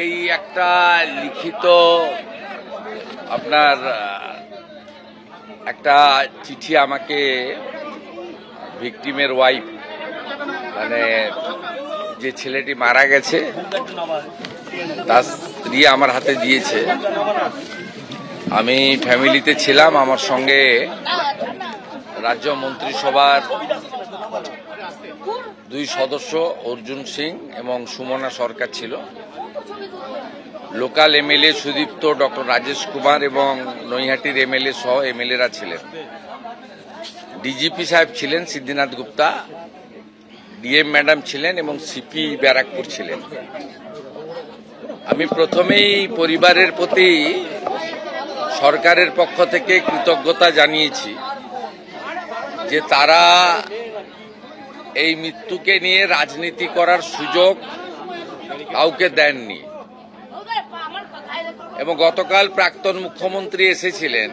এই একটা লিখিত আপনার একটা চিঠি আমাকে ভিকটিমের ওয়াইফ মানে যে ছেলেটি মারা গেছে তার স্ত্রী আমার হাতে দিয়েছে। আমি ফ্যামিলিতে ছিলাম, আমার সঙ্গে রাজ্য মন্ত্রিসভার 2 সদস্য অর্জুন সিং এবং সুমনা সরকার ছিল। Local MLA Sudipta, doctor Rajesh Kumar এবং নৈহাটির এমএলএ সহ এমএলএরা ছিলেন। ডিজিপি সাহেব ছিলেন সিদ্ধিনাথ গুপ্তা, ডিএম ম্যাডাম ছিলেন এবং সিপি ব্যারাকপুর ছিলেন। আমি প্রথমেই পরিবারের প্রতি সরকারের পক্ষ থেকে কৃতজ্ঞতা জানিয়েছি যে তারা এই মৃত্যুকে নিয়ে রাজনীতি করার সুযোগ কাউকে দেননি। এবং গতকাল প্রাক্তন মুখ্যমন্ত্রী এসেছিলেন,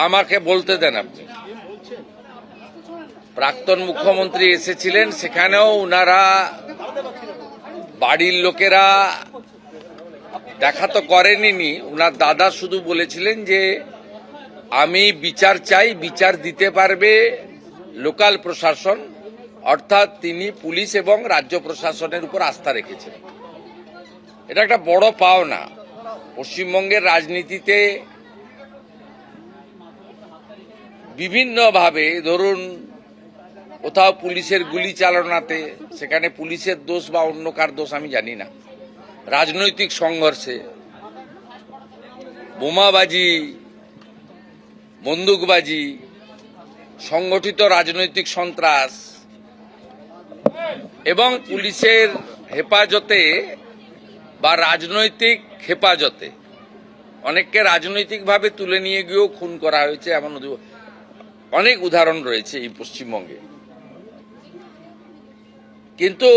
আমাকে বলতে দেন আপনি। প্রাক্তন মুখ্যমন্ত্রী এসেছিলেন, সেখানেও উনারা বাড়ির লোকেরা দেখা তো করেনি। উনার দাদা শুধু বলেছিলেন যে আমি বিচার চাই, বিচার দিতে পারবে লোকাল প্রশাসন, অর্থাৎ তিনি পুলিশ এবং রাজ্য প্রশাসনের উপর আস্থা রেখেছেন। এটা একটা বড় পাওনা। পশ্চিমবঙ্গের রাজনীতিতে বিভিন্নভাবে ধরুন কোথাও পুলিশের গুলি চালনাতে, সেখানে পুলিশের দোষ বা অন্য কার দোষ আমি জানি না, রাজনৈতিক সংঘর্ষে, বোমাবাজি, বন্দুকবাজি, সংগঠিত রাজনৈতিক সন্ত্রাস এবং পুলিশের হেফাজতে বা রাজনৈতিক হেফাজতে অনেককে রাজনৈতিকভাবে তুলে নিয়ে গিয়েও খুন করা হয়েছে, এমন অনেক উদাহরণ রয়েছে এই পশ্চিমবঙ্গে। কিন্তু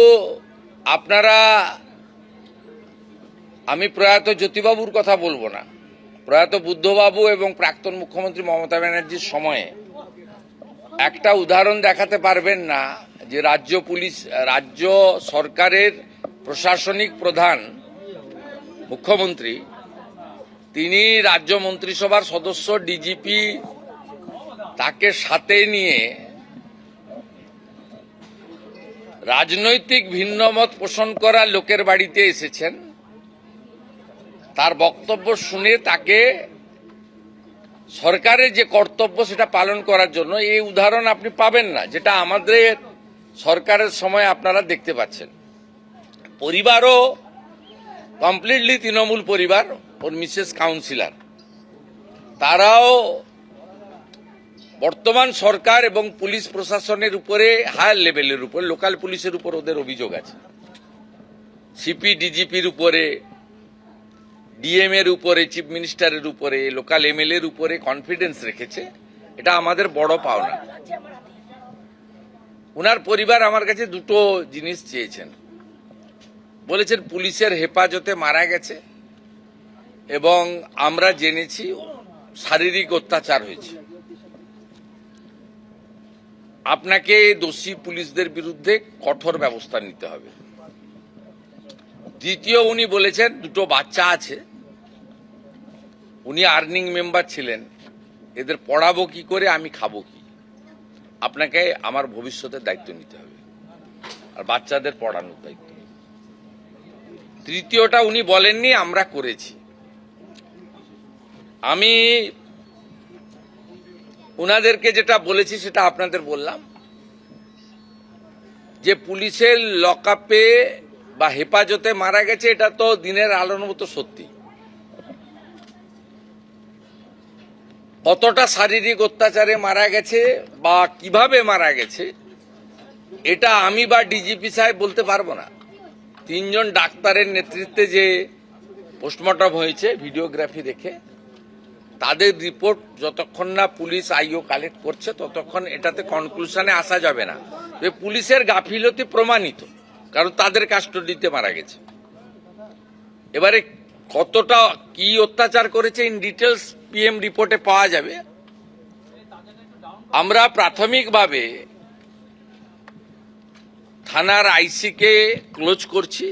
আপনারা, আমি প্রয়াত জ্যোতিবাবুর কথা বলবো না, প্রয়াত বুদ্ধবাবু এবং প্রাক্তন মুখ্যমন্ত্রী মমতা ব্যানার্জির সময়ে একটা উদাহরণ দেখাতে পারবেন না যে রাজ্য সরকারের প্রশাসনিক প্রধান মুখ্যমন্ত্রী, তিনি রাজ্য মন্ত্রিসভার সদস্য ডিজিপি তাকে সাথে নিয়ে রাজনৈতিক ভিন্নমত পোষণ করা লোকের বাড়িতে এসেছেন, তার বক্তব্য শুনে তাকে সরকারের যে কর্তব্য সেটা পালন করার জন্য। এই উদাহরণ আপনি পাবেন না যেটা আমাদের সরকারের সময় আপনারা দেখতে পাচ্ছেন। পরিবারও কমপ্লিটলি তৃণমূল পরিবার, ওর মিসেস কাউন্সিলর, তারাও বর্তমান সরকার এবং পুলিশ প্রশাসনের উপরে হায়ার লেভেলের উপর, লোকাল পুলিশের উপর ওদের অভিযোগ আছে, সিপি ডিজিপির উপরে, ডিএম এর উপরে, চিফ মিনিস্টারের উপরে, লোকাল এমএলএ এর উপরে কনফিডেন্স রেখেছে। এটা আমাদের বড় পাওনা। উনার পরিবার আমার কাছে দুটো জিনিস চেয়েছেন। বলেছেন পুলিশের হেফাজতে মারা গেছে এবং আমরা জেনেছি শারীরিক অত্যাচার হয়েছে। আপনাকে দোষী পুলিশদের বিরুদ্ধে কঠোর ব্যবস্থা নিতে হবে। দ্বিতীয়, উনি বলেছেন দুটো বাচ্চা আছে, উনি আর্নিং মেম্বার ছিলেন, এদের পড়াবো কি করে, আমি খাবো কি, আপনাকে আমার ভবিষ্যতের দায়িত্ব নিতে হবে আর বাচ্চাদের পড়ানোর দায়িত্ব। তৃতীয়টা উনি বলেননি, আমরা করেছি। আমি উনাদেরকে যেটা বলেছি সেটা আপনাদের বললাম যে পুলিশের লকআপে বা হেফাজতে মারা গেছে, এটা তো দিনের আলোর মতো সত্যি। কতটা শারীরিক অত্যাচারে মারা গেছে বা কিভাবে মারা গেছে এটা আমি বা ডিজিপি সাহেব বলতে পারবো না। 3 জন ডাক্তারের নেতৃত্বে যে পোস্টমর্টম হয়েছে ভিডিওগ্রাফি দেখে, তাদের রিপোর্ট যতক্ষণ না পুলিশ আইও কালেক্ট করছে ততক্ষণ এটাতে কনক্লুশনে আসা যাবে না যে পুলিশের গাফিলতি প্রমাণিত, কারণ তাদের কাস্টডিতে মারা গেছে। এবারে কতটা কি অত্যাচার করেছে ইন ডিটেলস পিএম রিপোর্টে পাওয়া যাবে। আমরা প্রাথমিকভাবে থানার আইসিকে ক্লোজ করছি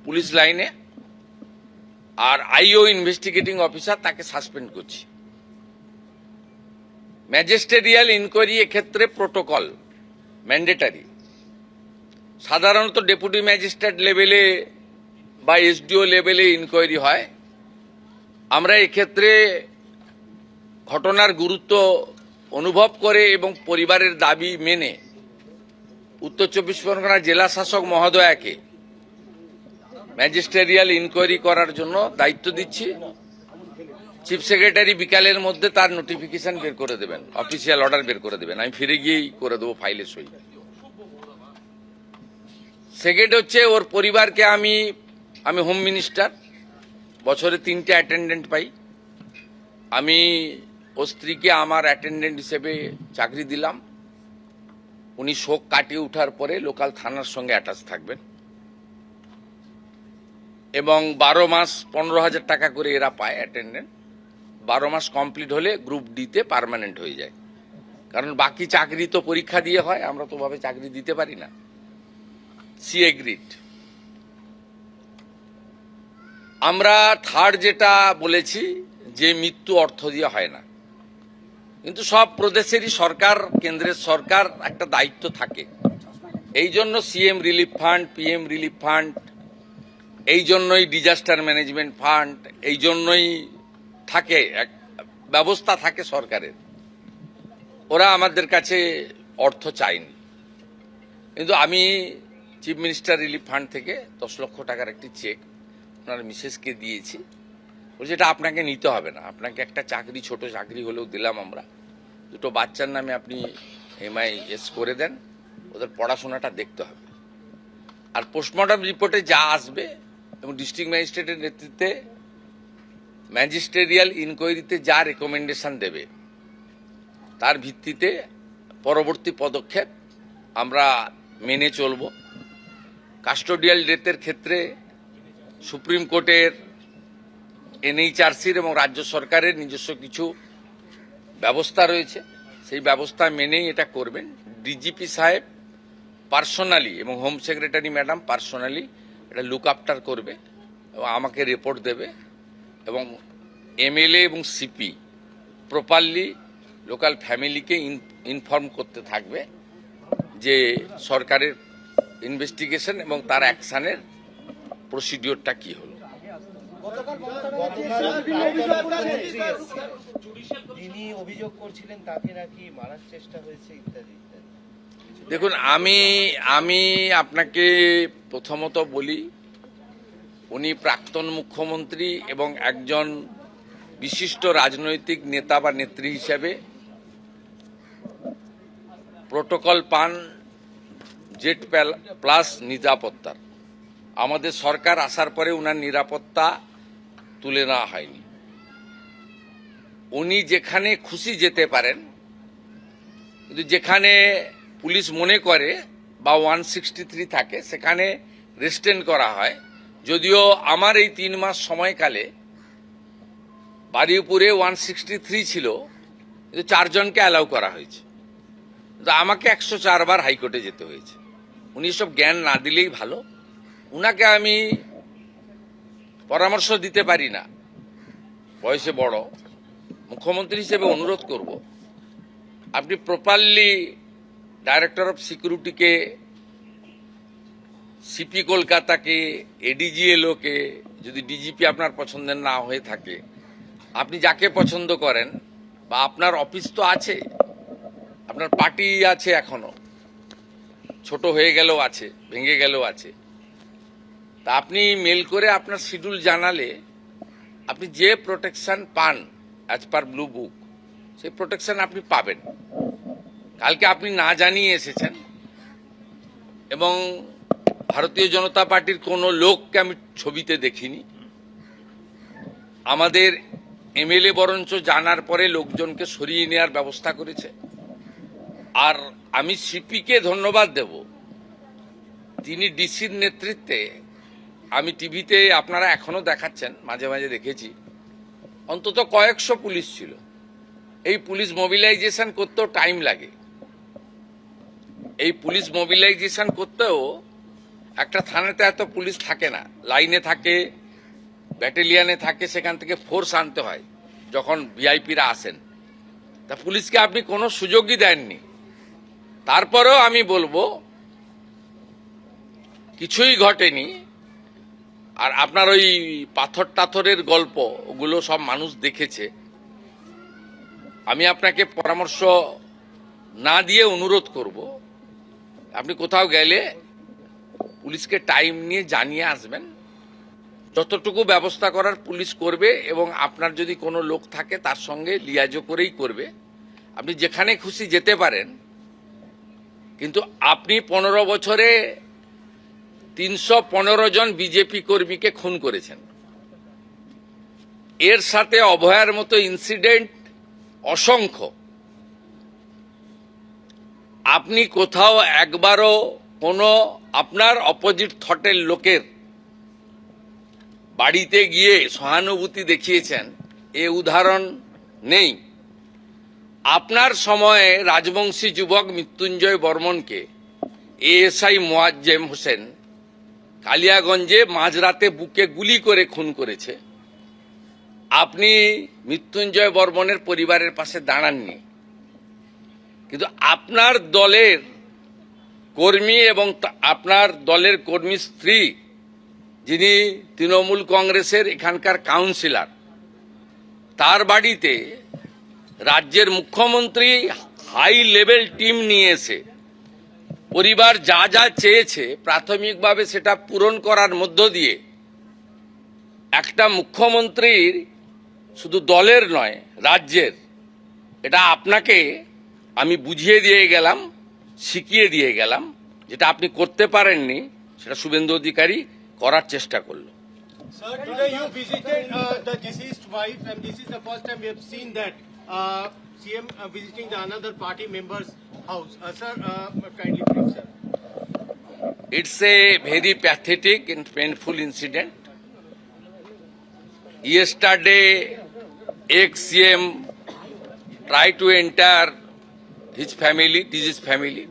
পুলিশ লাইনে, আর আইও ইনভেস্টিগেটিং অফিসার তাকে সাসপেন্ড করছি। ম্যাজিস্ট্রেরিয়াল ইনকোয়ারি এক্ষেত্রে প্রোটোকল ম্যান্ডেটারি। সাধারণত ডেপুটি ম্যাজিস্ট্রেট লেভেলে বা এসডিও লেভেলে ইনকোয়ারি হয়। আমরা এক্ষেত্রে ঘটনার গুরুত্ব অনুভব করে এবং পরিবারের দাবি মেনে উত্তর 24 পরগনা জেলা শাসক মহোদয়াকে ম্যাজিস্ট্রেরিয়াল ইনকোয়ারি করার জন্য দায়িত্ব দিচ্ছি। চিফ সেক্রেটারি বিকালের মধ্যে তার নোটিফিকেশন বের করে দেবেন, অফিসিয়াল অর্ডার বের করে দেবেন। আমি ফিরে গিয়েই করে দেবো ফাইলে সই। সেকেন্ড হচ্ছে ওর পরিবারকে আমি হোম মিনিস্টার, বছরে 3টে অ্যাটেন্ডেন্ট পাই। আমি ও স্ত্রীকে আমার অ্যাটেন্ডেন্ট হিসেবে চাকরি দিলাম। উনি শোক কাটিয়ে ওঠার পরে লোকাল থানার সঙ্গে অ্যাটাচ থাকবেন এবং 12 মাস 15,000 টাকা করে এরা পায় অ্যাটেন্ডেন্ট। 12 মাস কমপ্লিট হলে গ্রুপ ডিতে পার্মানেন্ট হয়ে যায়, কারণ বাকি চাকরি তো পরীক্ষা দিয়ে হয়, আমরা তো ভাবে চাকরি দিতে পারি না। C agreed. আমরা থার্ড যেটা বলেছি যে মৃত্যু অর্থ দিয়ে হয় না, কিন্তু সব প্রদেশেরই সরকার, কেন্দ্রের সরকার একটা দায়িত্ব থাকে। এই জন্য CM relief fund, PM relief fund, এই জন্যই ডিজাস্টার ম্যানেজমেন্ট ফান্ড, এই জন্যই থাকে, এক ব্যবস্থা থাকে সরকারের। ওরা আমাদের কাছে অর্থ চায়নি, কিন্তু আমি চিফ মিনিস্টার রিলিফ ফান্ড থেকে 10 লক্ষ টাকার একটি চেক ওনার মিসেসকে দিয়েছি। বলছি এটা আপনাকে নিতে হবে না, আপনাকে একটা চাকরি, ছোট চাকরি হলেও দিলাম আমরা। 2টো বাচ্চার নামে আপনি MIS করে দেন, ওদের পড়াশোনাটা দেখতে হবে। আর পোস্টমর্টম রিপোর্টে যা আসবে এবং ডিস্ট্রিক্ট ম্যাজিস্ট্রেটের নেতৃত্বে ম্যাজিস্ট্রেরিয়াল ইনকোয়ারিতে যা রেকমেন্ডেশন দেবে তার ভিত্তিতে পরবর্তী পদক্ষেপ আমরা মেনে চলব। কাস্টোডিয়াল ডেথের ক্ষেত্রে সুপ্রিম কোর্টের, NHRCর এবং রাজ্য সরকারের নিজস্ব কিছু ব্যবস্থা রয়েছে, সেই ব্যবস্থা মেনেই এটা করবেন। ডিজিপি সাহেব পার্সোনালি এবং হোম সেক্রেটারি ম্যাডাম পার্সোনালি এটা লুক আফটার করবে এবং আমাকে রিপোর্ট দেবে, এবং MLA এবং সিপি প্রপারলি লোকাল ফ্যামিলিকে ইনফর্ম করতে থাকবে যে সরকারের ইনভেস্টিগেশন এবং তার অ্যাকশনের প্রসিডিওরটা কি হলো। যিনি অভিযোগ করছিলেন তাকে নাকি মারার চেষ্টা হয়েছে ইত্যাদি ইত্যাদি। দেখুন, আমি আপনাকে প্রথমত বলি, উনি প্রাক্তন মুখ্যমন্ত্রী এবং একজন বিশিষ্ট রাজনৈতিক নেতা বা নেত্রী হিসেবে প্রোটোকল পান জেড প্লাস নিরাপত্তার। আমাদের সরকার আসার পরে উনার নিরাপত্তা তুলে নেওয়া হয়নি। উনি যেখানে খুশি যেতে পারেন, কিন্তু যেখানে পুলিশ মনে করে বা 163 থাকে সেখানে রেস্টেন করা হয়। যদিও আমার এই 3 মাস সময়কালে বারুইপুরে 163 ছিল, কিন্তু 4 জনকে অ্যালাউ করা হয়েছে, কিন্তু আমাকে 104 বার হাইকোর্টে যেতে হয়েছে। উনি সব জ্ঞান না দিলেই ভালো। উনাকে আমি পরামর্শ দিতে পারি না, বয়সে বড়, মুখ্যমন্ত্রী হিসেবে অনুরোধ করব আপনি প্রপারলি ডাইরেক্টর অফ সিকিউরিটিকে, সিপি কলকাতাকে, ADGLOকে, যদি ডিজিপি আপনার পছন্দের না হয়ে থাকে আপনি যাকে পছন্দ করেন, বা আপনার অফিস তো আছে, আপনার পার্টি আছে, এখনো ছোট হয়ে গেলেও আছে, ভেঙে গেলেও আছে, তা আপনি মেল করে আপনার শিডিউল জানালে আপনি যে প্রোটেকশন পান অ্যাজ পার ব্লু বুক, সেই প্রোটেকশন আপনি পাবেন। কালকে আপনি না জানিয়ে এসেছেন এবং ভারতীয় জনতা পার্টির কোনো লোককে আমি ছবিতে দেখিনি। আমাদের MLA বরঞ্চ জানার পরে লোকজনকে সরিয়ে নেওয়ার ব্যবস্থা করেছে। আর আমি সিপিকে ধন্যবাদ দেব, তিনি ডিসির নেতৃত্বে, আমি টিভিতে আপনারা এখনো দেখাচ্ছেন, মাঝে মাঝে দেখেছি, অন্তত কয়েকশো পুলিশ ছিল। এই পুলিশ মোবিলাইজেশন করতেও টাইম লাগে। এই পুলিশ মোবিলাইজেশন করতেও একটা থানাতে এত পুলিশ থাকে না, লাইনে থাকে, ব্যাটালিয়নে থাকে, সেখান থেকে ফোর্স আনতে হয় যখন ভিআইপিরা আসেন। তা পুলিশকে আপনি কোনো সুযোগই দেননি। তারপরেও আমি বলবো কিছুই ঘটেনি। আর আপনার ওই পাথর টাথরের গল্প, ওগুলো সব মানুষ দেখেছে। আমি আপনাকে পরামর্শ না দিয়ে অনুরোধ করব, আপনি কোথাও গেলে পুলিশকে টাইম নিয়ে জানিয়ে আসবেন। যতটুকু ব্যবস্থা করার পুলিশ করবে, এবং আপনার যদি কোনো লোক থাকে তার সঙ্গে লিয়াজো করেই করবে। আপনি যেখানে খুশি যেতে পারেন, কিন্তু আপনি 15 বছরে 315 জন বিজেপি কর্মীকে খুন করেছেন। এর সাথে অভয়ার মতো ইনসিডেন্ট অসংখ্য। আপনি কোথাও একবারও কোনো আপনার অপোজিট থটের লোকের বাড়িতে গিয়ে সহানুভূতি দেখিয়েছেন, এ উদাহরণ নেই। আপনার সময়ে রাজবংশী যুবক মৃত্যুঞ্জয় বর্মনকে এএসআই মোয়াজ্জেম হোসেন কালিয়াগঞ্জে মাঝরাতে বুকে গুলি করে খুন করেছে। আপনি মৃত্যুঞ্জয় বর্মনের পরিবারের পাশে দাঁড়াননি, কিন্তু আপনার দলের কর্মী এবং আপনার দলের কর্মী স্ত্রী, যিনি তৃণমূল কংগ্রেসের এখানকার কাউন্সিলর, তার বাড়িতে রাজ্যের মুখ্যমন্ত্রী হাই লেভেল টিম নিয়ে এসে পরিবার যা যা চেয়েছে প্রাথমিকভাবে সেটা পূরণ করার মধ্য দিয়ে একটা মুখ্যমন্ত্রীর, শুধু দলের নয় রাজ্যের, এটা আপনাকে আমি বুঝিয়ে দিয়ে গেলাম, শিখিয়ে দিয়ে গেলাম। যেটা আপনি করতে পারেননি সেটা শুভেন্দু অধিকারী করার চেষ্টা করলো। Sir, today you visited the deceased wife, and this is the first time we have seen that CM visiting the another party member's house. Sir, kindly brief, sir. It's a very pathetic and painful incident. Yesterday, ex-CM tried to enter his family, deceased family,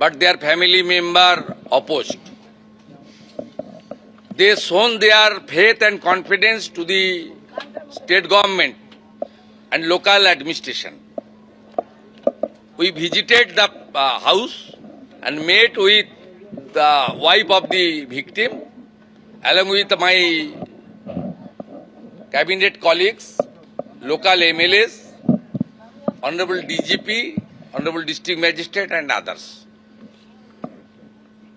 but their family member opposed. They shown their faith and confidence to the state government and local administration. We visited the house and met with the wife of the victim, along with my cabinet colleagues, local MLAs, Honorable DGP, Honorable District Magistrate and others.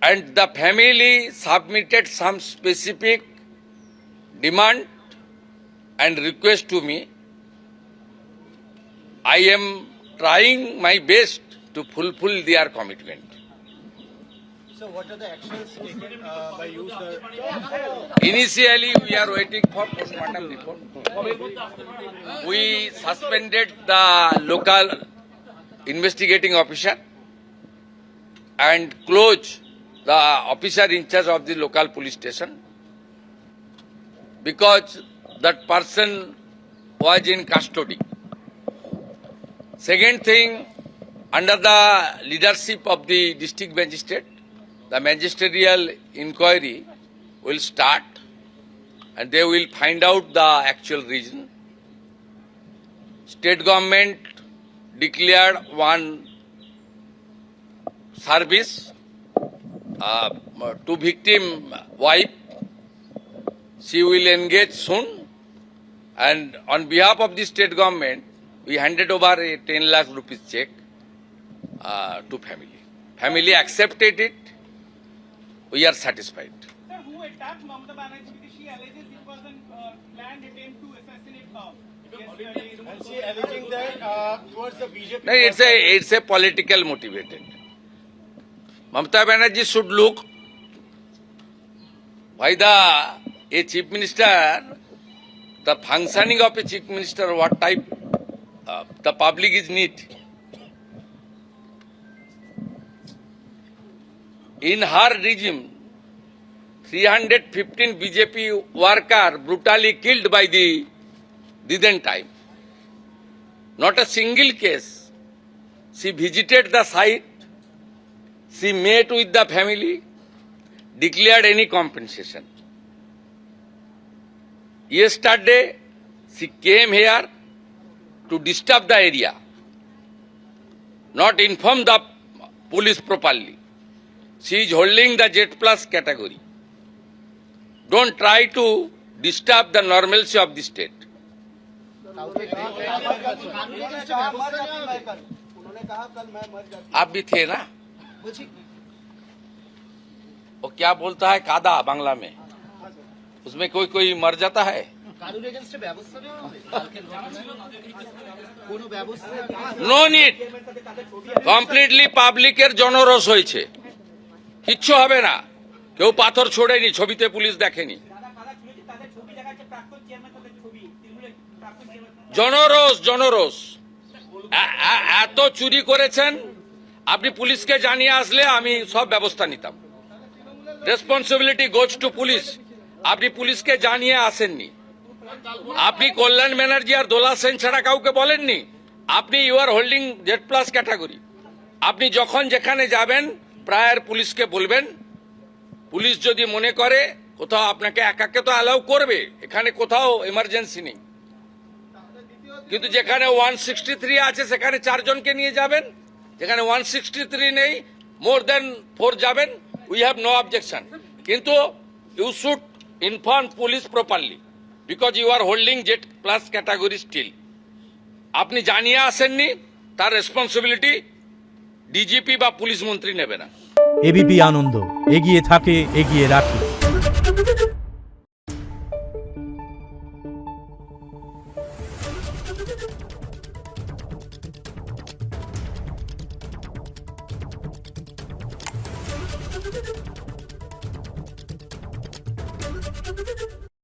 And the family submitted some specific demand and request to me. I am trying my best to fulfill their commitment. So, what are the actions taken by you, sir? Initially, we are waiting for postmortem report. We suspended the local investigating officer and closed the officer in charge of the local police station because that person was in custody. Second thing, under the leadership of the district magistrate, the magisterial inquiry will start and they will find out the actual reason. State government declared one service to victim wife. She will engage soon, and on behalf of the state government, we handed over a 10 lakh rupees check to family. Family accepted it. We are satisfied. Sir, who attacked Mamata Banerjee? Because she alleges it was a planned attempt to assassinate her. And she alleging that towards the BJP. No, it's a political motivated. Mamata Banerjee should look why a chief minister, the functioning of a chief minister, what type the public is need. In her regime, 315 BJP worker brutally killed by the Diden time. Not a single case. She visited the site She met with the family, declared any compensation. Yesterday, she came here to disturb the area, not inform the police properly. She is holding the Z plus category. Don't try to disturb the normalcy of the state. आप भी थे ना? वो क्या बोलता है कादा बांग्ला में, उसमें कोई कोई मर जाता है. কারুর এগেইনস্টে ব্যবস্থা নেওয়া হবে কালকের ঘটনায় কোনো ব্যবস্থা নো নিড, কমপ্লিটলি পাবলিকের জনরোষ হয়েছে, কিচ্ছু হবে না. কেউ পাথর ছোড়েনি, ছবিতে পুলিশ দেখেনি. জনরোষ জনরোষ এত চুরি করেছেন, আপনি পুলিশকে জানিয়ে আসলে আমি সব ব্যবস্থা নিতাম. Responsibility goes to police. আপনি পুলিশকে জানিয়ে আসেননি, আপনি কল্যাণ ব্যানার্জি আর দোলা সেন ছাড়া কাউকে বলেননি. আপনি you are holding Z plus category. আপনি যখন যেখানে যাবেন প্রায়ের পুলিশকে বলবেন. পুলিশ যদি মনে করে কোথাও আপনাকে একাকে তো অ্যালাউ করবে, এখানে কোথাও এমার্জেন্সি নেই, কিন্তু যেখানে 163 আছে সেখানে 4 জনকে নিয়ে যাবেন, যেখানে 163 নেই মোর দেন 4 যাবেন, উই হ্যাভ নো অবজেকশন. কিন্তু you should inform police properly, because you are holding Z plus category still. আপনি জানিয়ে আসেননি, তার রেসপন্সিবিলিটি ডিজিপি বা পুলিশ মন্ত্রী নেবে না. এবিপি আনন্দ, এগিয়ে থাকে, এগিয়ে রাখে। Thank you.